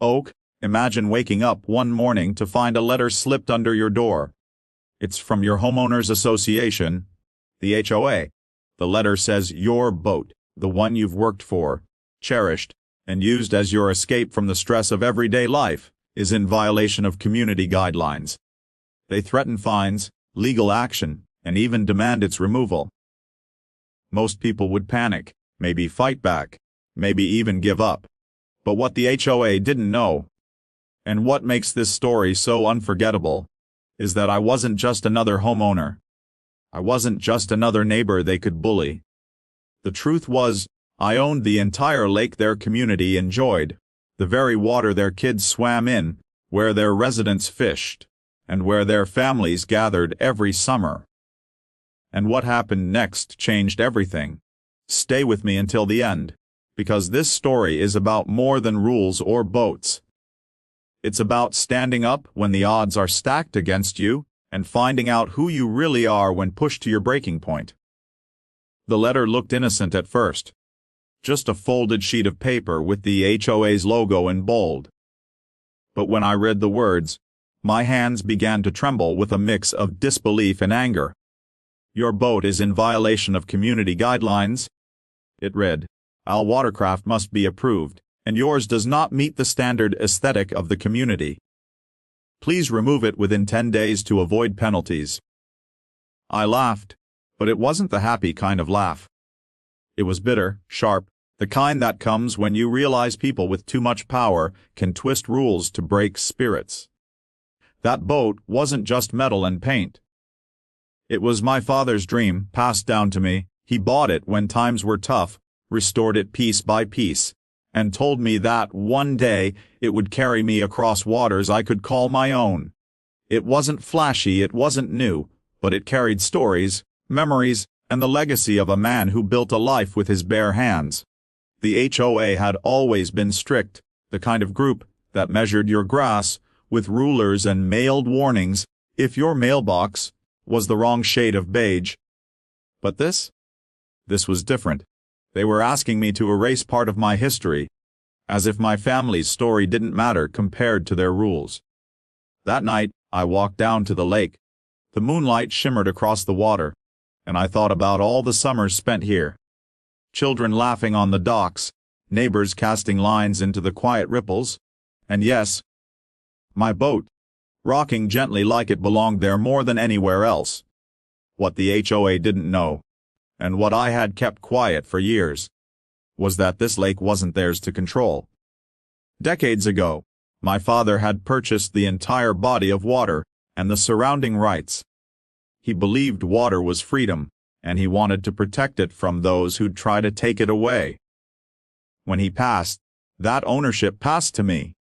Oak, imagine waking up one morning to find a letter slipped under your door. It's from your homeowners association, the HOA. The letter says your boat, the one you've worked for, cherished, and used as your escape from the stress of everyday life, is in violation of community guidelines. They threaten fines, legal action, and even demand its removal. Most people would panic, maybe fight back, maybe even give up. But what the HOA didn't know, and what makes this story so unforgettable, is that I wasn't just another homeowner. I wasn't just another neighbor they could bully. The truth was, I owned the entire lake their community enjoyed, the very water their kids swam in, where their residents fished, and where their families gathered every summer. And what happened next changed everything. Stay with me until the end, because this story is about more than rules or boats. It's about standing up when the odds are stacked against you, and finding out who you really are when pushed to your breaking point. The letter looked innocent at first. Just a folded sheet of paper with the HOA's logo in bold. But when I read the words, my hands began to tremble with a mix of disbelief and anger. Your boat is in violation of community guidelines. It read, all watercraft must be approved, and yours does not meet the standard aesthetic of the community. Please remove it within 10 days to avoid penalties. I laughed, but it wasn't the happy kind of laugh. It was bitter, sharp, the kind that comes when you realize people with too much power can twist rules to break spirits. That boat wasn't just metal and paint. It was my father's dream, passed down to me. He bought it when times were tough, restored it piece by piece, and told me that one day it would carry me across waters I could call my own. It wasn't flashy, it wasn't new, but it carried stories, memories, and the legacy of a man who built a life with his bare hands. The HOA had always been strict, the kind of group that measured your grass with rulers and mailed warnings if your mailbox was the wrong shade of beige. But this was different. They were asking me to erase part of my history, as if my family's story didn't matter compared to their rules. That night, I walked down to the lake. The moonlight shimmered across the water, and I thought about all the summers spent here. Children laughing on the docks, neighbors casting lines into the quiet ripples, and yes, my boat, rocking gently like it belonged there more than anywhere else. What the HOA didn't know, and what I had kept quiet for years, was that this lake wasn't theirs to control. Decades ago, my father had purchased the entire body of water and the surrounding rights. He believed water was freedom, and he wanted to protect it from those who'd try to take it away. When he passed, that ownership passed to me.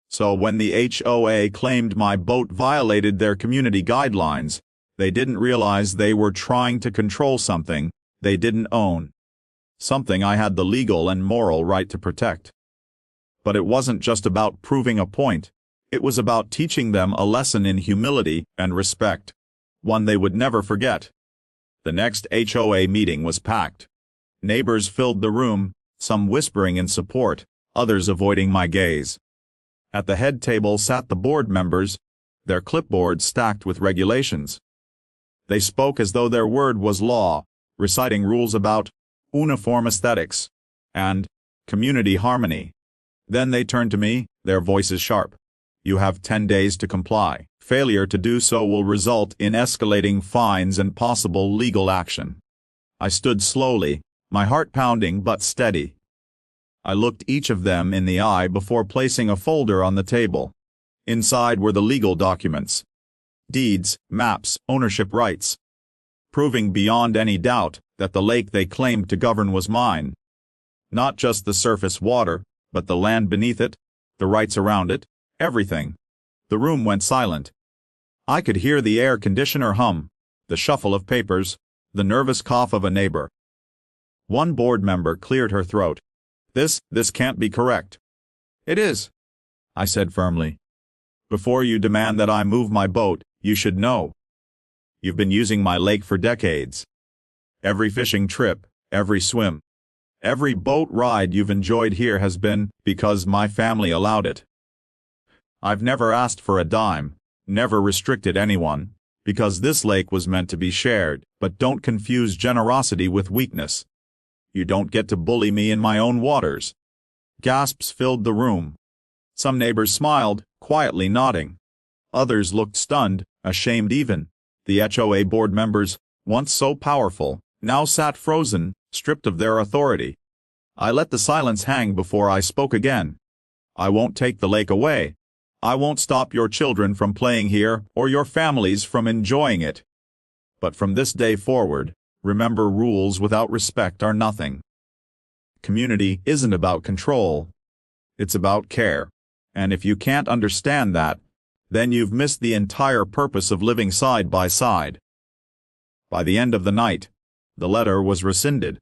So when the HOA claimed my boat violated their community guidelines, they didn't realize they were trying to control something they didn't own. Something I had the legal and moral right to protect. But it wasn't just about proving a point. It was about teaching them a lesson in humility and respect, one they would never forget. The next HOA meeting was packed. Neighbors filled the room, some whispering in support, others avoiding my gaze. At the head table sat the board members, their clipboards stacked with regulations. They spoke as though their word was law, reciting rules about uniform aesthetics and community harmony. Then they turned to me, their voices sharp. You have 10 days to comply. Failure to do so will result in escalating fines and possible legal action. I stood slowly, my heart pounding but steady. I looked each of them in the eye before placing a folder on the table. Inside were the legal documents. Deeds, maps, ownership rights. Proving beyond any doubt that the lake they claimed to govern was mine. Not just the surface water, but the land beneath it, the rights around it, everything. The room went silent. I could hear the air conditioner hum, the shuffle of papers, the nervous cough of a neighbor. One board member cleared her throat. This can't be correct. It is, I said firmly. Before you demand that I move my boat, you should know. You've been using my lake for decades. Every fishing trip, every swim, Every boat ride you've enjoyed here has been because my family allowed it. I've never asked for a dime, never restricted anyone, because this lake was meant to be shared. But don't confuse generosity with weakness. You don't get to bully me in my own waters." Gasps filled the room. Some neighbors smiled, quietly nodding. Others looked stunned, ashamed even. The HOA board members, once so powerful, now sat frozen, stripped of their authority. I let the silence hang before I spoke again. "I won't take the lake away. I won't stop your children from playing here or your families from enjoying it. But from this day forward, remember, rules without respect are nothing. Community isn't about control. It's about care. And if you can't understand that, then you've missed the entire purpose of living side by side." By the end of the night, the letter was rescinded.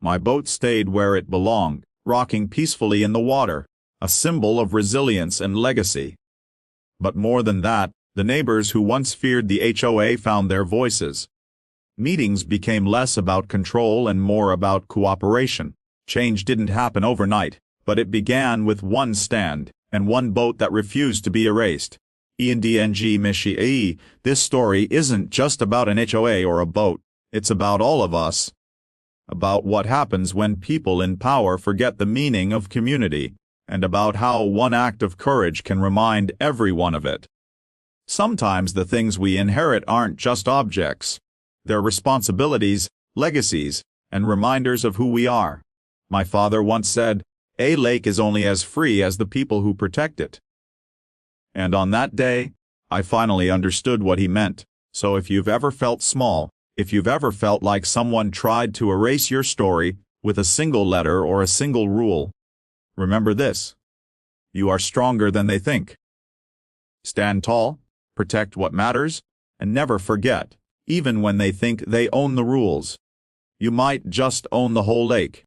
My boat stayed where it belonged, rocking peacefully in the water, a symbol of resilience and legacy. But more than that, the neighbors who once feared the HOA found their voices. Meetings became less about control and more about cooperation. Change didn't happen overnight, but it began with one stand and one boat that refused to be erased. This story isn't just about an HOA or a boat, it's about all of us. About what happens when people in power forget the meaning of community, and about how one act of courage can remind everyone of it. Sometimes the things we inherit aren't just objects. They're responsibilities, legacies, and reminders of who we are. My father once said, "A lake is only as free as the people who protect it." And on that day, I finally understood what he meant. So if you've ever felt small, if you've ever felt like someone tried to erase your story with a single letter or a single rule, remember this: you are stronger than they think. Stand tall, protect what matters, and never forget, even when they think they own the rules, you might just own the whole lake.